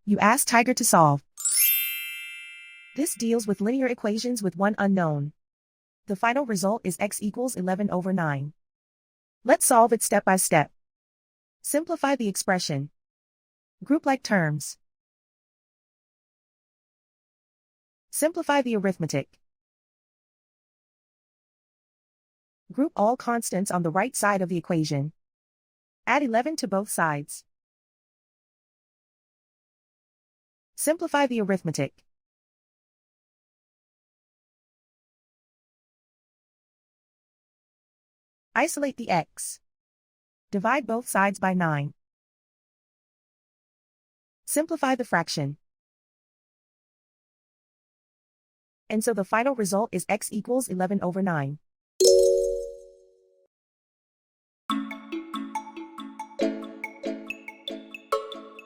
You ask Tiger to solve. This deals with linear equations with one unknown. The final result is x equals 11 over 9. Let's solve it step by step. Simplify the expression. Group like terms. Simplify the arithmetic. Group all constants on the right side of the equation. Add 11 to both sides. Simplify the arithmetic. Isolate the x. Divide both sides by 9. Simplify the fraction. And so the final result is x equals 11 over 9.